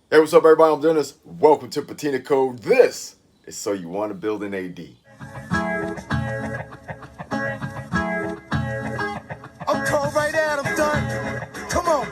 Hey, what's up, everybody? I'm Dennis. Welcome to Patina Code. This is So You Want to Build an AD. I'm cold right now, I'm done. Come on.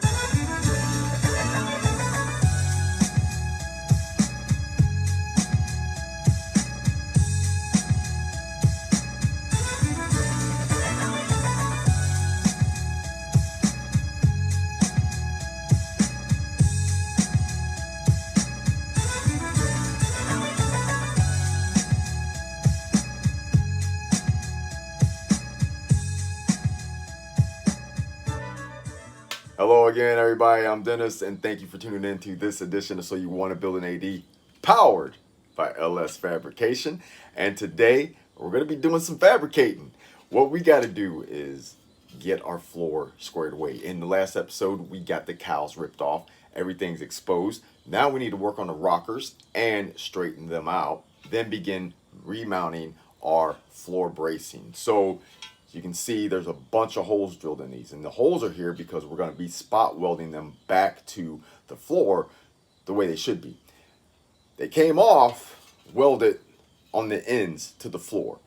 Hello again, everybody. I'm Dennis, and thank you for tuning in to this edition of So You Want to Build an AD, powered by LS Fabrication. And today, we're going to be doing some fabricating. What we got to do is get our floor squared away. In the last episode, we got the cowls ripped off. Everything's exposed. Now we need to work on the rockers and straighten them out. Then begin remounting our floor bracing. So you can see there's a bunch of holes drilled in these, and the holes are here because we're going to be spot welding them back to the floor the way they should be. They came off welded on the ends to the floor.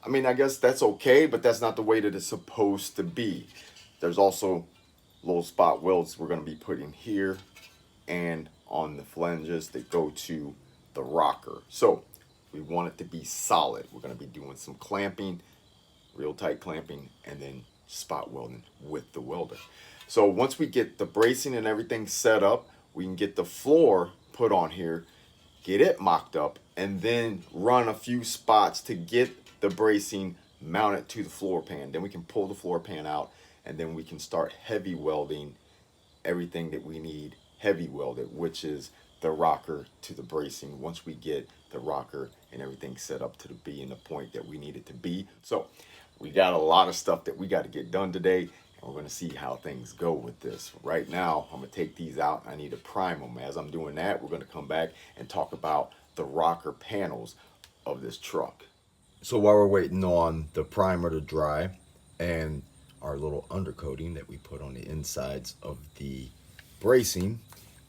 I mean, I guess that's okay, but that's not the way that it's supposed to be. There's also little spot welds we're going to be putting here and on the flanges that go to the rocker. So we want it to be solid. We're going to be doing some clamping, real tight clamping, and then spot welding with the welder. So once we get the bracing and everything set up, we can get the floor put on here, get it mocked up, and then run a few spots to get the bracing mounted to the floor pan. Then we can pull the floor pan out, and then we can start heavy welding everything that we need heavy welded, which is the rocker to the bracing once we get the rocker and everything set up to be in the point that we need it to be. So we got a lot of stuff that we got to get done today, and we're going to see how things go with this. Right now, I'm going to take these out. I need to prime them. As I'm doing that, we're going to come back and talk about the rocker panels of this truck. So while we're waiting on the primer to dry and our little undercoating that we put on the insides of the bracing,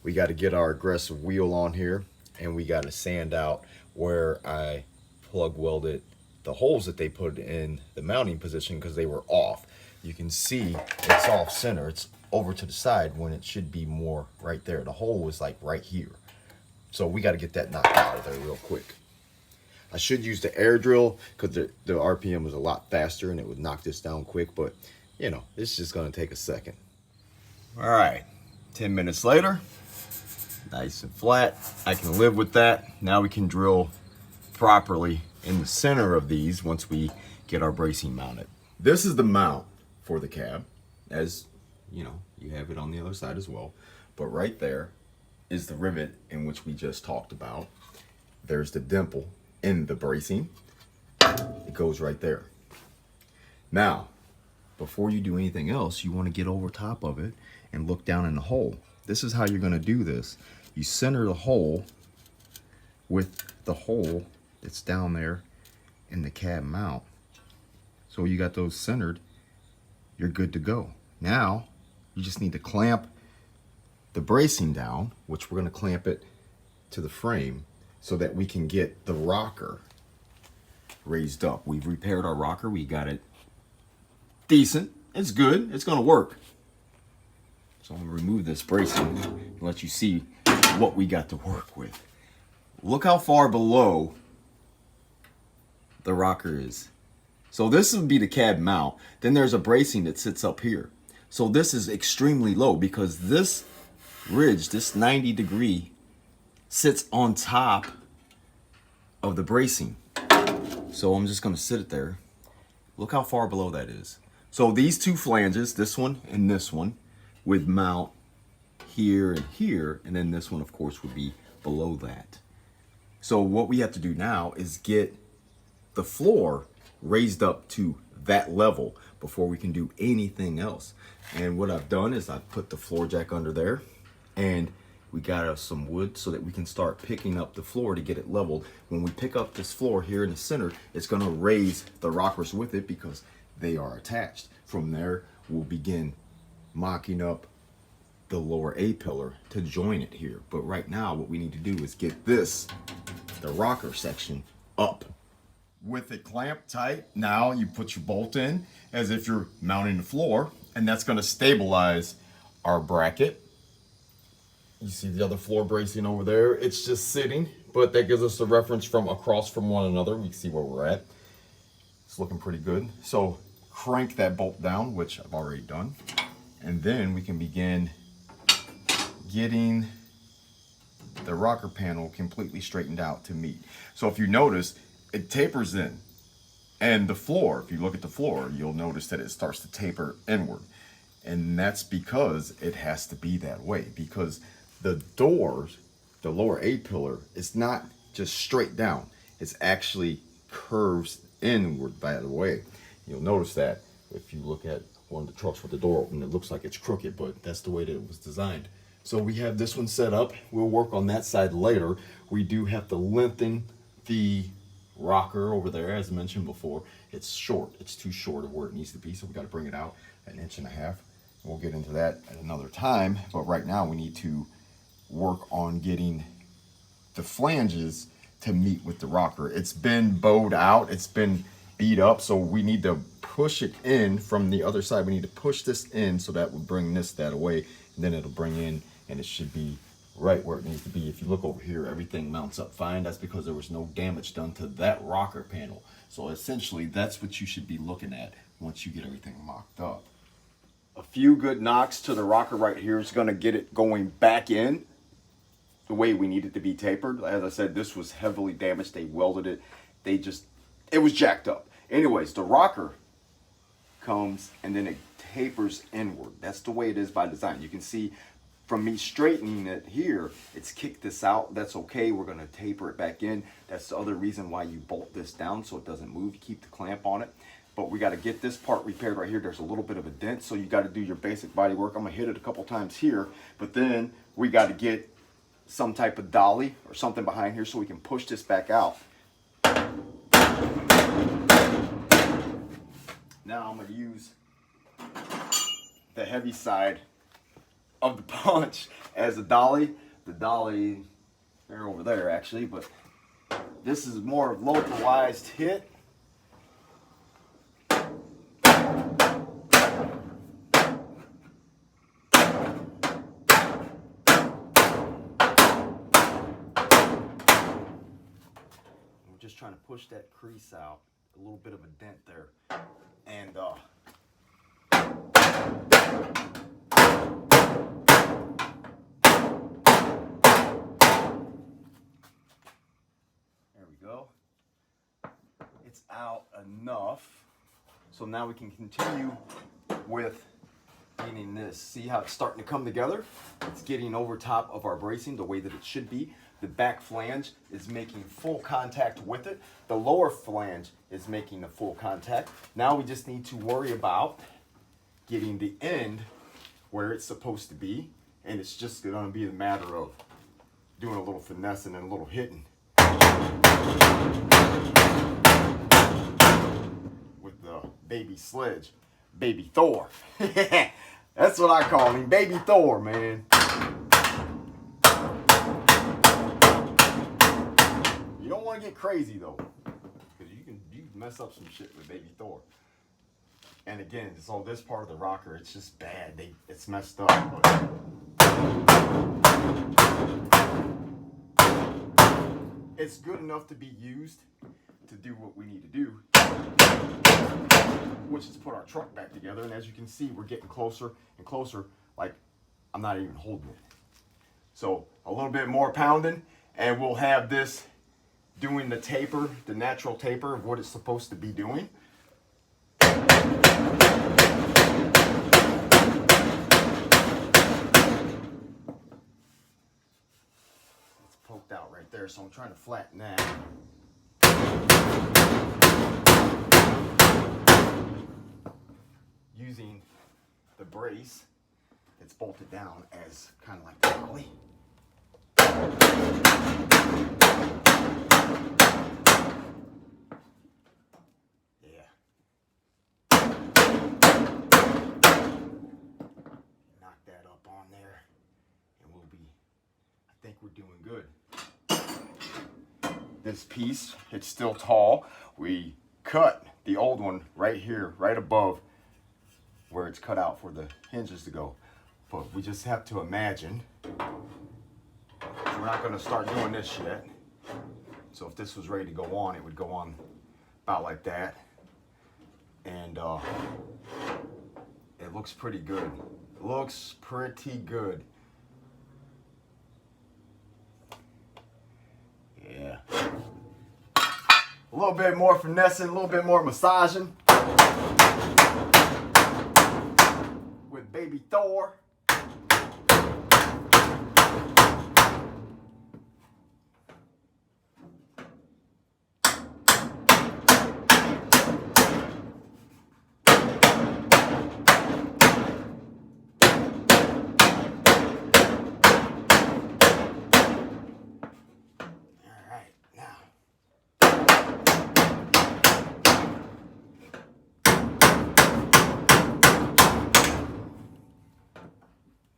we got to get our aggressive wheel on here, and we got to sand out where I plug welded the holes that they put in the mounting position because they were off. You can see it's off center. It's over to the side when it should be more right there. The hole was like right here. So we got to get that knocked out of there real quick. I should use the air drill because the RPM was a lot faster and it would knock this down quick, but you know, it's just going to take a second. All right, 10 minutes later, nice and flat. I can live with that. Now we can drill properly in the center of these once we get our bracing mounted. This is the mount for the cab, as you know, you have it on the other side as well. But right there is the rivet in which we just talked about. There's the dimple in the bracing. It goes right there. Now, before you do anything else, you want to get over top of it and look down in the hole. This is how you're going to do this. You center the hole with the hole that's down there in the cab mount. So you got those centered, you're good to go. Now, you just need to clamp the bracing down, which we're going to clamp it to the frame so that we can get the rocker raised up. We've repaired our rocker. We got it decent. It's good. It's going to work. So I'm going to remove this bracing and let you see what we got to work with. Look how far below the rocker is. So this would be the cab mount. Then there's a bracing that sits up here. So this is extremely low because this ridge, this 90-degree, sits on top of the bracing. So I'm just going to sit it there. Look how far below that is. So these two flanges, this one and this one, would mount here and here, and then this one, of course, would be below that. So what we have to do now is get the floor raised up to that level before we can do anything else. And what I've done is I've put the floor jack under there, and we got us some wood so that we can start picking up the floor to get it leveled. When we pick up this floor here in the center, it's going to raise the rockers with it because they are attached. From there, we'll begin mocking up the lower A pillar to join it here. But right now what we need to do is get this, the rocker section, up. With it clamped tight, now you put your bolt in as if you're mounting the floor, and that's going to stabilize our bracket. You see the other floor bracing over there, it's just sitting, but that gives us a reference from across from one another. We can see where we're at. It's looking pretty good. So crank that bolt down, which I've already done, and then we can begin getting the rocker panel completely straightened out to meet. So if you notice, it tapers in, and the floor, if you look at the floor, you'll notice that it starts to taper inward, and that's because it has to be that way, because the doors, the lower A pillar, is not just straight down, it's actually curves inward. By the way, you'll notice that if you look at one of the trucks with the door open, it looks like it's crooked, but that's the way that it was designed. So we have this one set up. We'll work on that side later. We do have to lengthen the rocker over there, as mentioned before. It's short, it's too short of where it needs to be, so we got to bring it out 1.5 inches. We'll get into that at another time, but right now we need to work on getting the flanges to meet with the rocker. It's been bowed out, it's been beat up, so we need to push it in from the other side. We need to push this in, so that will bring that away, and then it'll bring in, and it should be right where it needs to be. If you look over here, everything mounts up fine. That's because there was no damage done to that rocker panel. So essentially that's what you should be looking at once you get everything mocked up. A few good knocks to the rocker right here is going to get it going back in the way we need it to be tapered. As I said, this was heavily damaged. They welded it. It was jacked up. Anyways, the rocker comes and then it tapers inward. That's the way it is by design. You can see from me straightening it here, it's kicked this out. That's okay. We're going to taper it back in. That's the other reason why you bolt this down so it doesn't move. You keep the clamp on it. But we got to get this part repaired right here. There's a little bit of a dent, so you got to do your basic body work. I'm going to hit it a couple times here, but then we got to get some type of dolly or something behind here so we can push this back out. Now I'm going to use the heavy side of the punch as a dolly. The dolly, they're over there actually, but this is more localized hit. We're just trying to push that crease out, a little bit of a dent there, and there we go. It's out enough. So now we can continue with getting this. See how it's starting to come together? It's getting over top of our bracing the way that it should be. The back flange is making full contact with it. The lower flange is making the full contact. Now we just need to worry about getting the end where it's supposed to be. And it's just going to be a matter of doing a little finessing and a little hitting with the baby sledge, baby Thor. That's what I call him, baby Thor, man. You don't want to get crazy though, because you can mess up some shit with baby Thor. And again, so this part of the rocker, it's just bad. It's messed up. But it's good enough to be used to do what we need to do, which is put our truck back together. And as you can see, we're getting closer and closer. Like, I'm not even holding it. So a little bit more pounding, and we'll have this doing the taper, the natural taper of what it's supposed to be doing. It's poked out right there, so I'm trying to flatten that. Using the brace that's bolted down as kind of like the dolly. Yeah. Knock that up on there. think we're doing good. This piece, it's still tall. We cut the old one right here, right above where it's cut out for the hinges to go. But we just have to imagine, we're not gonna start doing this yet. So if this was ready to go on, it would go on about like that. And it looks pretty good. Looks pretty good. Yeah. A little bit more finessing, a little bit more massaging with baby Thor.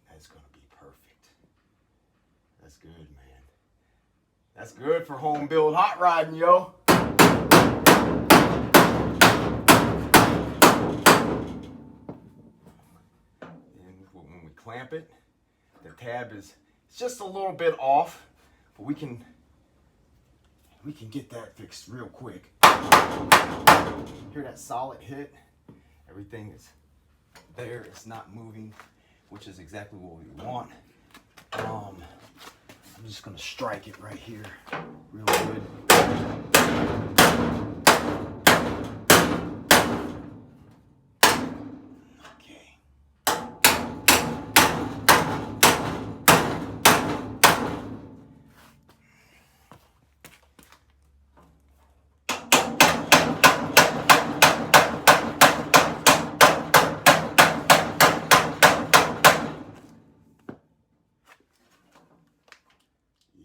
That's gonna be perfect. That's good, man. That's good for home build hot rodding, yo. And when we clamp it, the tab is just a little bit off, but we can get that fixed real quick. Hear that solid hit? Everything is there. It's not moving, which is exactly what we want. I'm just gonna strike it right here real good. Okay.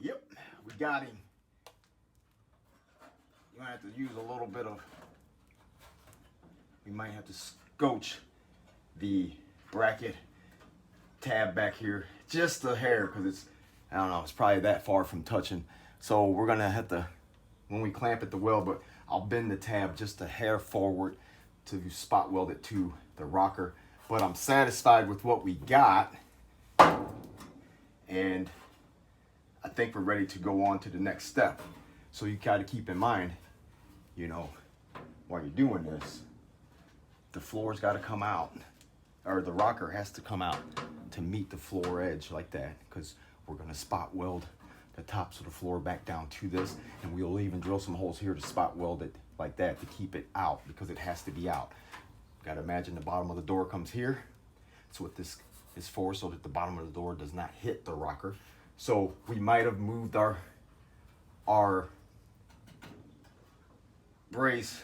Yep, we got him. You might have to use a little bit of, we might have to scotch the bracket tab back here just a hair, because it's, I don't know, it's probably that far from touching. So we're gonna have to, when we clamp it the weld, but I'll bend the tab just a hair forward to spot weld it to the rocker. But I'm satisfied with what we got, and I think we're ready to go on to the next step. So you gotta keep in mind, you know, while you're doing this, the floor's gotta come out, or the rocker has to come out to meet the floor edge like that, because we're gonna spot weld the tops of the floor back down to this, and we'll even drill some holes here to spot weld it like that to keep it out, because it has to be out. Gotta imagine the bottom of the door comes here. That's what this is for, so that the bottom of the door does not hit the rocker. So we might have moved our brace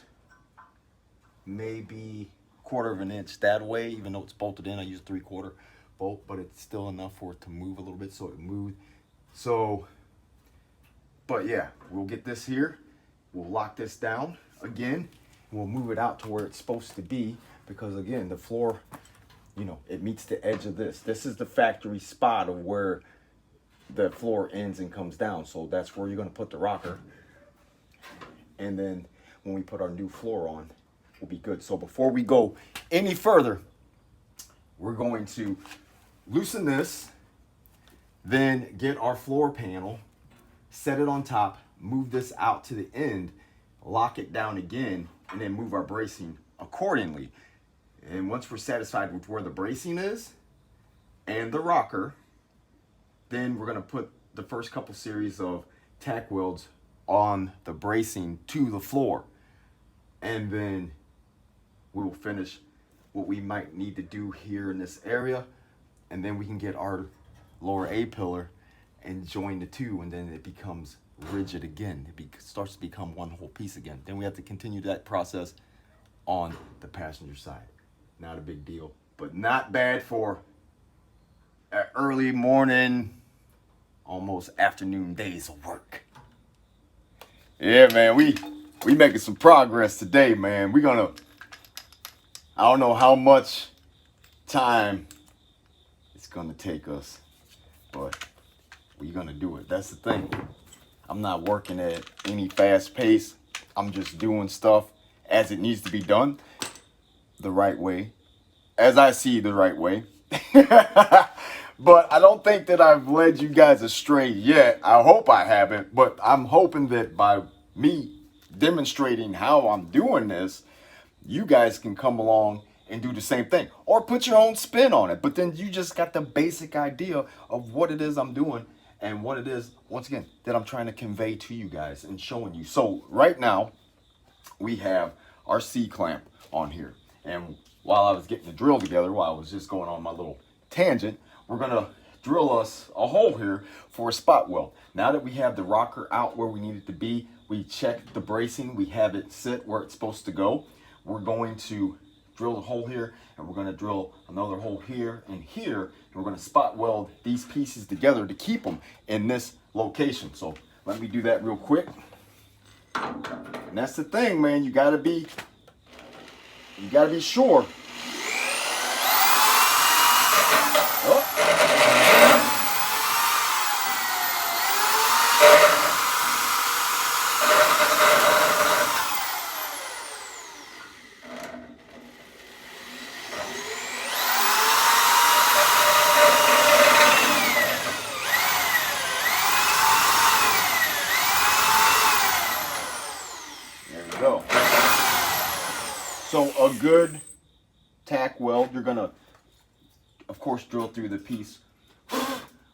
maybe 1/4 inch that way, even though it's bolted in. I use a 3/4 bolt, but it's still enough for it to move a little bit, so it moved. So, but yeah, we'll get this here. We'll lock this down again. We'll move it out to where it's supposed to be, because again, the floor, you know, it meets the edge of this. This is the factory spot of where the floor ends and comes down. So that's where you're gonna put the rocker. And then when we put our new floor on, we'll be good. So before we go any further, we're going to loosen this, then get our floor panel, set it on top, move this out to the end, lock it down again, and then move our bracing accordingly. And once we're satisfied with where the bracing is and the rocker, then we're gonna put the first couple series of tack welds on the bracing to the floor. And then we will finish what we might need to do here in this area. And then we can get our lower A-pillar and join the two, and then it becomes rigid again. It starts to become one whole piece again. Then we have to continue that process on the passenger side. Not a big deal, but not bad for an early morning, almost afternoon days of work. Yeah, man, we making some progress today, man. We're gonna, I don't know how much time it's gonna take us, but we're gonna do it. That's the thing. I'm not working at any fast pace. I'm just doing stuff as it needs to be done, the right way, as I see the right way. But I don't think that I've led you guys astray yet. I hope I haven't, but I'm hoping that by me demonstrating how I'm doing this, you guys can come along and do the same thing or put your own spin on it. But then you just got the basic idea of what it is I'm doing and what it is, once again, that I'm trying to convey to you guys and showing you. So right now we have our C-clamp on here. And while I was getting the drill together, while I was just going on my little tangent, we're gonna drill us a hole here for a spot weld. Now that we have the rocker out where we need it to be, we checked the bracing, we have it sit where it's supposed to go. We're going to drill the hole here, and we're gonna drill another hole here and here, and we're gonna spot weld these pieces together to keep them in this location. So let me do that real quick. And that's the thing, man, you gotta be sure. Oh. There we go. So a good tack weld, you're gonna, of course, drill through the piece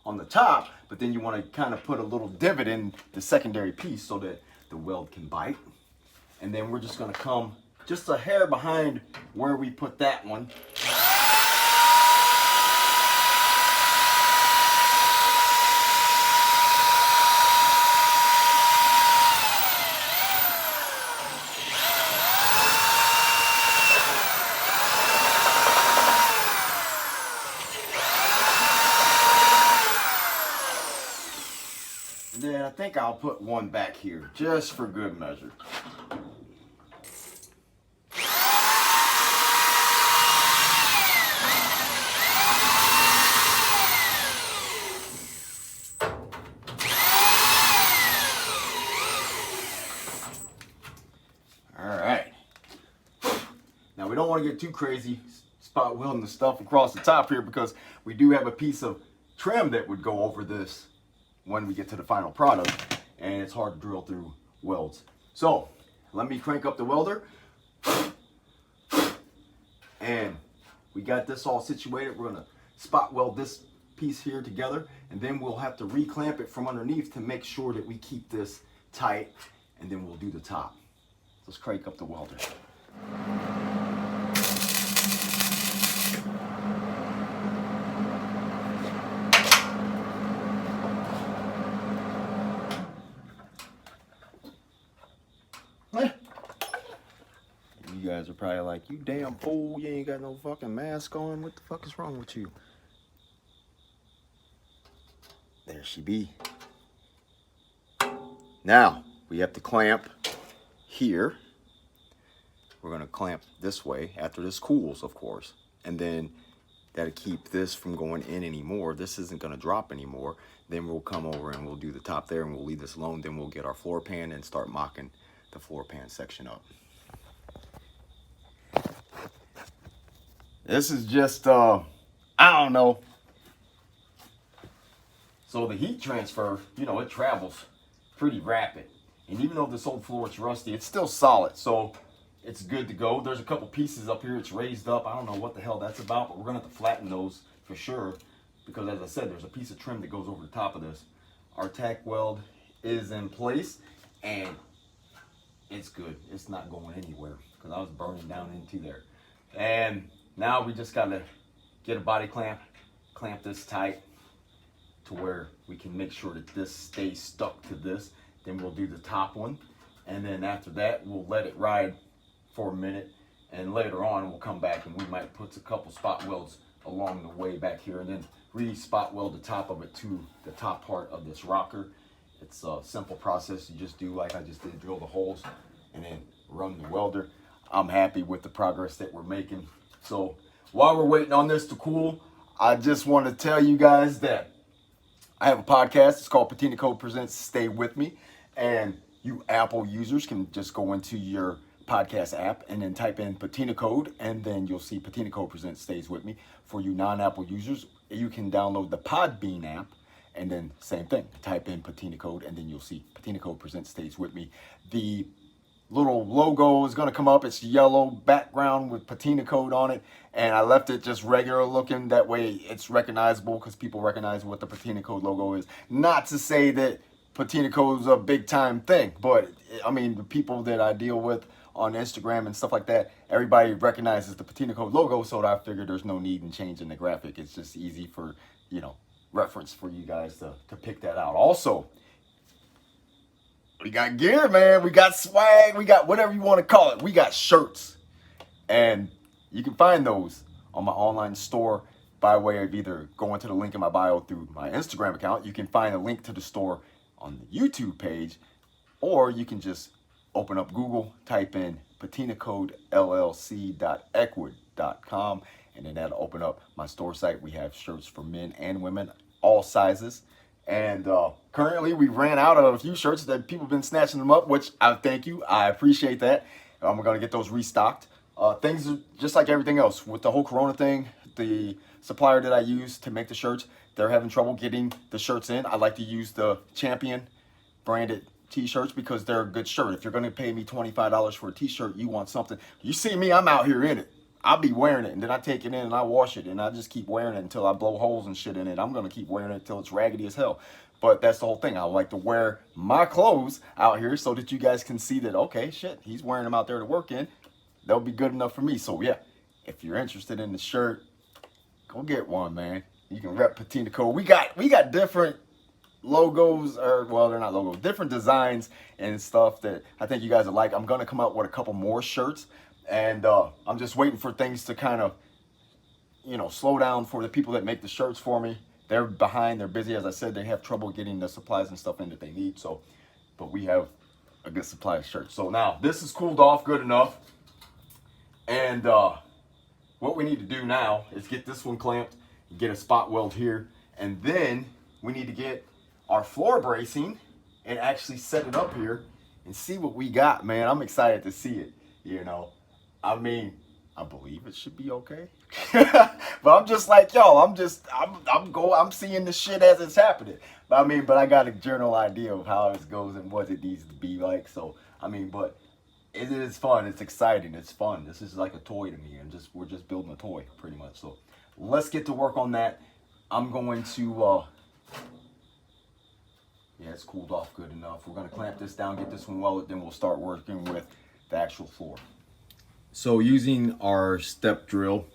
on the top, but then you want to kind of put a little divot in the secondary piece so that the weld can bite. And then we're just going to come just a hair behind where we put that one. Then I think I'll put one back here just for good measure. All right. Now we don't want to get too crazy spot welding the stuff across the top here because we do have a piece of trim that would go over this when we get to the final product, and it's hard to drill through welds. So let me crank up the welder, and we got this all situated. We're gonna spot weld this piece here together, and then we'll have to reclamp it from underneath to make sure that we keep this tight, and then we'll do the top. Let's crank up the welder. You guys are probably like, you damn fool, you ain't got no fucking mask on. What the fuck is wrong with you? There she be. Now, we have to clamp here. We're gonna clamp this way after this cools, of course. And then that'll keep this from going in anymore. This isn't gonna drop anymore. Then we'll come over and we'll do the top there and we'll leave this alone. Then we'll get our floor pan and start mocking the floor pan section up. This is just, I don't know. So the heat transfer, you know, it travels pretty rapid. And even though this old floor is rusty, it's still solid. So it's good to go. There's a couple pieces up here. It's raised up. I don't know what the hell that's about, but we're going to have to flatten those for sure. Because as I said, there's a piece of trim that goes over the top of this. Our tack weld is in place and it's good. It's not going anywhere because I was burning down into there. And now we just got to get a body clamp this tight to where we can make sure that this stays stuck to this. Then we'll do the top one. And then after that, we'll let it ride for a minute. And later on, we'll come back and we might put a couple spot welds along the way back here and then re-spot weld the top of it to the top part of this rocker. It's a simple process. You just do like I just did, drill the holes and then run the welder. I'm happy with the progress that we're making. So while we're waiting on this to cool, I just want to tell you guys that I have a podcast. It's called Patina Code Presents Stay With Me. And you Apple users can just go into your podcast app and then type in Patina Code, and then you'll see Patina Code Presents Stays With Me. For you non-Apple users, you can download the Podbean app, and then same thing. Type in Patina Code, and then you'll see Patina Code Presents Stays With Me. The little logo is going to come up. It's yellow background with Patina Code on it, and I left it just regular looking. That way it's recognizable because people recognize what the Patina Code logo is. Not to say that Patina Code is a big time thing, but I mean, the people that I deal with on Instagram and stuff like that, everybody recognizes the Patina Code logo, so I figured there's no need in changing the graphic. It's just easy for, reference for you guys to pick that out. Also, we got gear, man. We got swag. We got whatever you want to call it. We got shirts. And you can find those on my online store by way of either going to the link in my bio through my Instagram account. You can find a link to the store on the YouTube page, or you can just open up Google, type in patinacodellc.ecwood.com, and then that'll open up my store site. We have shirts for men and women, all sizes. And currently we ran out of a few shirts that people have been snatching them up, which I thank you. I appreciate that. We're going to get those restocked. Things are just like everything else. With the whole Corona thing, the supplier that I use to make the shirts, they're having trouble getting the shirts in. I like to use the Champion branded t-shirts because they're a good shirt. If you're going to pay me $25 for a t-shirt, you want something. You see me, I'm out here in it. I'll be wearing it, and then I take it in and I wash it, and I just keep wearing it until I blow holes and shit in it. I'm going to keep wearing it until it's raggedy as hell. But that's the whole thing. I like to wear my clothes out here so that you guys can see that, okay, shit, he's wearing them out there to work in. That'll be good enough for me. So, yeah, if you're interested in the shirt, go get one, man. You can rep Patina Code. We got different logos, or well, they're not logos, different designs and stuff that I think you guys will like. I'm going to come out with a couple more shirts. And I'm just waiting for things to kind of, slow down for the people that make the shirts for me. They're behind. They're busy. As I said, they have trouble getting the supplies and stuff in that they need. So, but we have a good supply of shirts. So now this is cooled off good enough. And what we need to do now is get this one clamped, get a spot weld here. And then we need to get our floor bracing and actually set it up here and see what we got, man. I'm excited to see it, I mean, I believe it should be okay. But I'm just like, y'all, I'm seeing the shit as it's happening. But I got a general idea of how it goes and what it needs to be like. So, but it is fun. It's exciting. It's fun. This is like a toy to me. We're just building a toy pretty much. So let's get to work on that. I'm going to, yeah, it's cooled off good enough. We're going to clamp this down, get this one welded, then we'll start working with the actual floor. So using our step drill,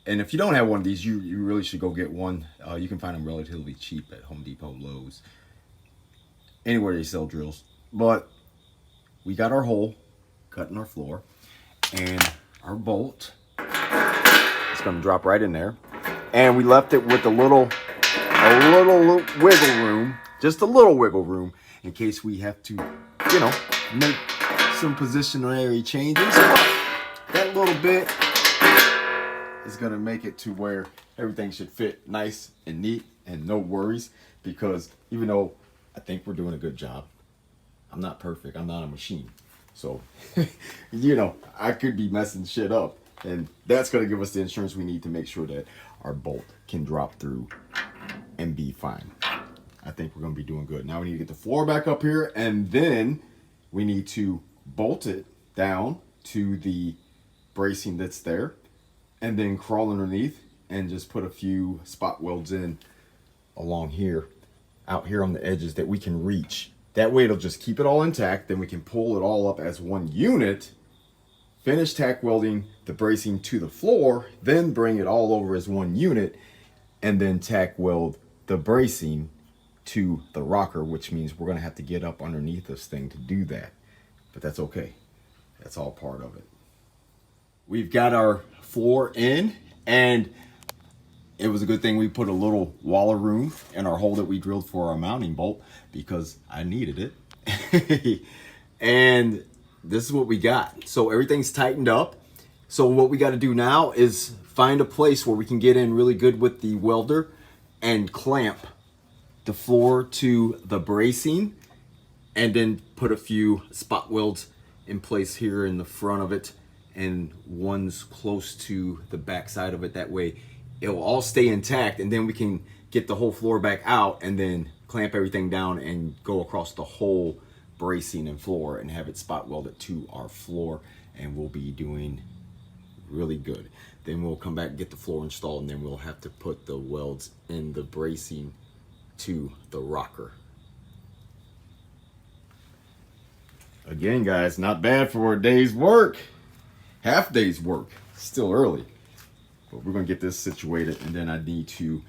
and if you don't have one of these, you really should go get one. You can find them relatively cheap at Home Depot, Lowe's, anywhere they sell drills. But we got our hole cut in our floor, and our bolt. It's going to drop right in there, and we left it with a little wiggle room, just a little wiggle room, in case we have to, make some positionary changes. That little bit is going to make it to where everything should fit nice and neat and no worries, because even though I think we're doing a good job, I'm not perfect. I'm not a machine. So, I could be messing shit up, and that's going to give us the insurance we need to make sure that our bolt can drop through and be fine. I think we're going to be doing good. Now we need to get the floor back up here, and then we need to bolt it down to the bracing that's there, and then crawl underneath and just put a few spot welds in along here, out here on the edges that we can reach. That way it'll just keep it all intact. Then we can pull it all up as one unit, finish tack welding the bracing to the floor, then bring it all over as one unit, and then tack weld the bracing to the rocker, which means we're going to have to get up underneath this thing to do that. But that's okay. That's all part of it. We've got our floor in, and it was a good thing we put a little waller room in our hole that we drilled for our mounting bolt, because I needed it. And this is what we got. So everything's tightened up. So what we got to do now is find a place where we can get in really good with the welder and clamp the floor to the bracing, and then put a few spot welds in place here in the front of it and ones close to the back side of it. That way it'll all stay intact, and then we can get the whole floor back out and then clamp everything down and go across the whole bracing and floor and have it spot welded to our floor, and we'll be doing really good. Then we'll come back and get the floor installed, and then we'll have to put the welds in the bracing to the rocker. Again, guys, not bad for a day's work. Half day's work. Still early. But we're going to get this situated, and then I need to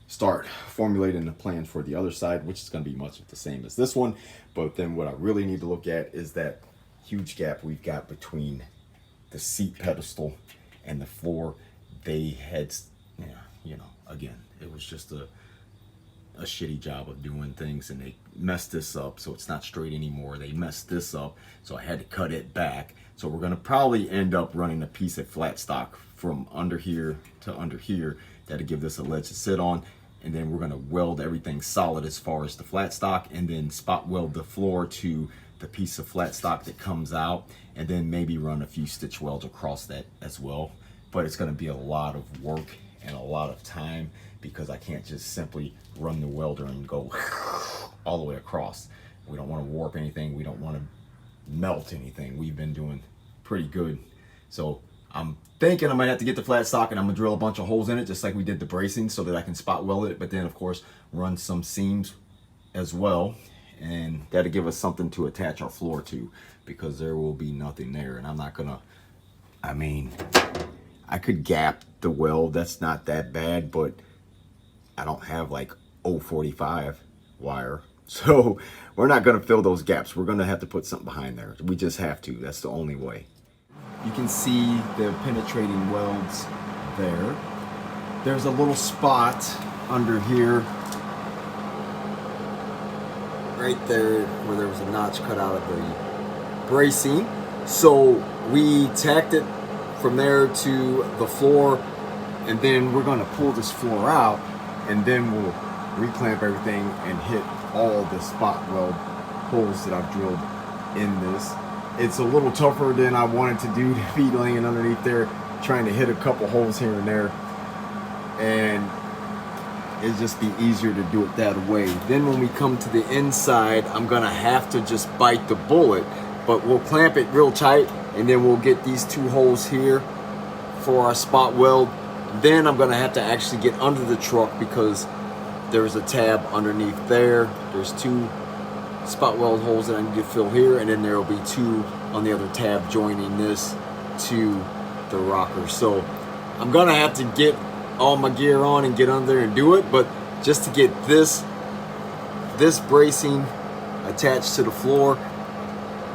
start formulating the plan for the other side, which is going to be much the same as this one. But then what I really need to look at is that huge gap we've got between the seat pedestal and the floor. They had, you know, again, it was just a shitty job of doing things, and they messed this up, so it's not straight anymore. They messed this up, so I had to cut it back. So we're gonna probably end up running a piece of flat stock from under here to under here. That'll give this a ledge to sit on, and then we're gonna weld everything solid as far as the flat stock, and then spot weld the floor to the piece of flat stock that comes out, and then maybe run a few stitch welds across that as well. But it's gonna be a lot of work and a lot of time, because I can't just simply run the welder and go all the way across. We don't want to warp anything. We don't want to melt anything. We've been doing pretty good. So I'm thinking I might have to get the flat stock, and I'm gonna drill a bunch of holes in it just like we did the bracing, so that I can spot weld it, but then of course run some seams as well, and that'll give us something to attach our floor to, because there will be nothing there. And I'm not gonna, I mean, I could gap the weld, that's not that bad, but I don't have like 045 wire, so we're not gonna fill those gaps. We're gonna have to put something behind there. We just have to. That's the only way. You can see the penetrating welds there. There's a little spot under here, right there, where there was a notch cut out of the bracing. So we tacked it from there to the floor, and then we're gonna pull this floor out, and then we'll reclamp everything and hit all the spot weld holes that I've drilled in this. It's a little tougher than I wanted to do to be laying underneath there, trying to hit a couple holes here and there, and it'd just be easier to do it that way. Then when we come to the inside, I'm gonna have to just bite the bullet, but we'll clamp it real tight, and then we'll get these two holes here for our spot weld. Then I'm gonna have to actually get under the truck, because there's a tab underneath there. There's two spot weld holes that I need to fill here, and then there will be two on the other tab joining this to the rocker. So I'm gonna have to get all my gear on and get under there and do it, but just to get this bracing attached to the floor,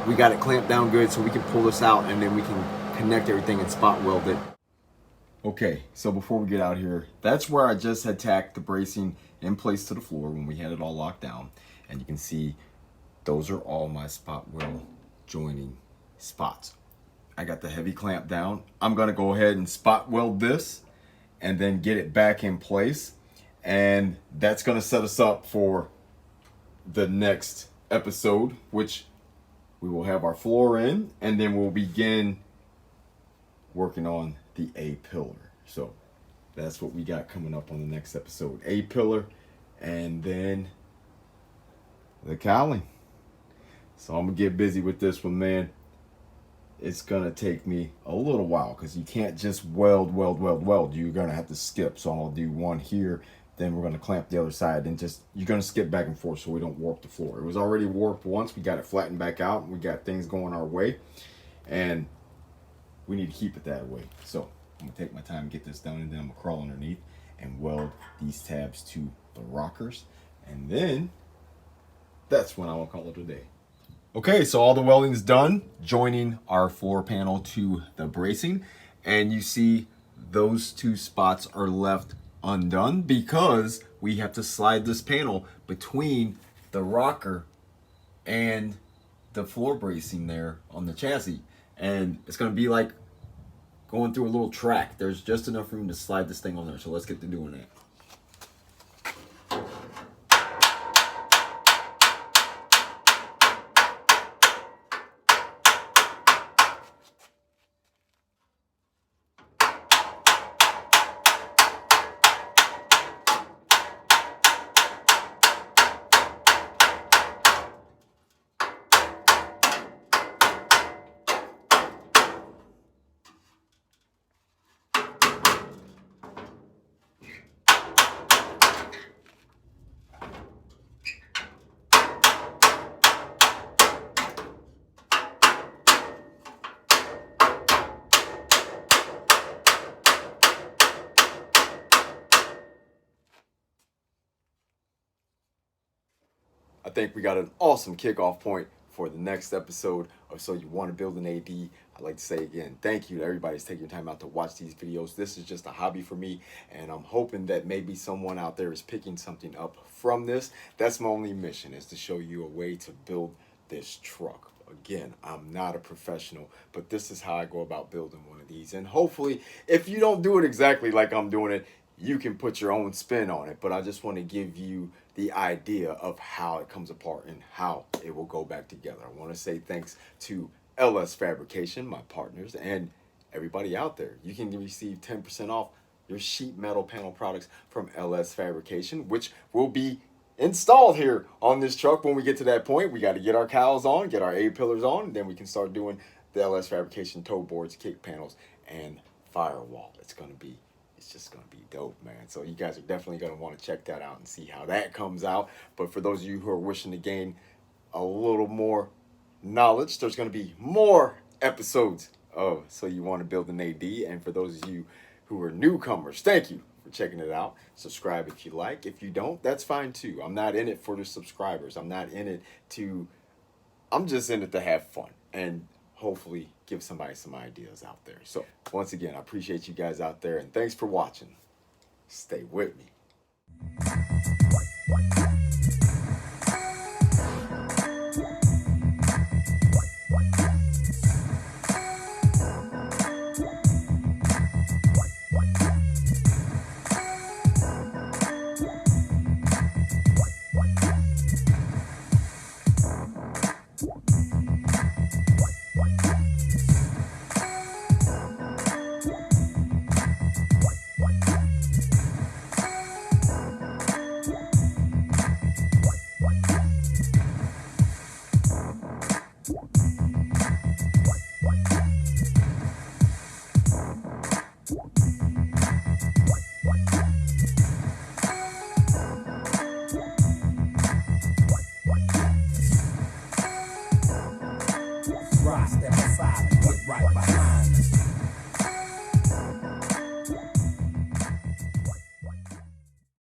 we got it clamped down good, so we can pull this out, and then we can connect everything and spot weld it. Okay, so before we get out here, that's where I just had tacked the bracing in place to the floor when we had it all locked down. And you can see those are all my spot weld joining spots. I got the heavy clamp down. I'm gonna go ahead and spot weld this and then get it back in place. And that's gonna set us up for the next episode, which we will have our floor in, and then we'll begin working on the A-pillar. So that's what we got coming up on the next episode. A-pillar, and then the cowling. So I'm gonna get busy with this one, man. It's gonna take me a little while, because you can't just weld. You're gonna have to skip. So I'm gonna do one here, then we're gonna clamp the other side, and just, you're gonna skip back and forth so we don't warp the floor. It was already warped once. We got it flattened back out, and we got things going our way, and we need to keep it that way. So I'm gonna take my time and get this done, and then I'm gonna crawl underneath and weld these tabs to the rockers, and then that's when I will call it a day. Okay, so all the welding's done, joining our floor panel to the bracing, and you see those two spots are left undone because we have to slide this panel between the rocker and the floor bracing there on the chassis, and it's gonna be like going through a little track. There's just enough room to slide this thing on there, so let's get to doing that. I think we got an awesome kickoff point for the next episode of So You Want to Build an AD. I'd like to say again, thank you to everybody who's taking time out to watch these videos. This is just a hobby for me, and I'm hoping that maybe someone out there is picking something up from this. That's my only mission, is to show you a way to build this truck. Again, I'm not a professional, but this is how I go about building one of these. And hopefully, if you don't do it exactly like I'm doing it, you can put your own spin on it. But I just want to give you the idea of how it comes apart and how it will go back together. I want to say thanks to LS Fabrication, my partners, and everybody out there. You can receive 10% off your sheet metal panel products from LS Fabrication, which will be installed here on this truck. When we get to that point, we got to get our cowls on, get our A-pillars on, and then we can start doing the LS Fabrication toe boards, kick panels, and firewall. It's just gonna be dope, man. So you guys are definitely gonna want to check that out and see how that comes out. But for those of you who are wishing to gain a little more knowledge, there's gonna be more episodes of So You Want to Build an AD. And for those of you who are newcomers, thank you for checking it out. Subscribe if you like. If you don't, that's fine too. I'm not in it for the subscribers. I'm just in it to have fun and hopefully give somebody some ideas out there. So once again, I appreciate you guys out there, and thanks for watching. Stay with me. Step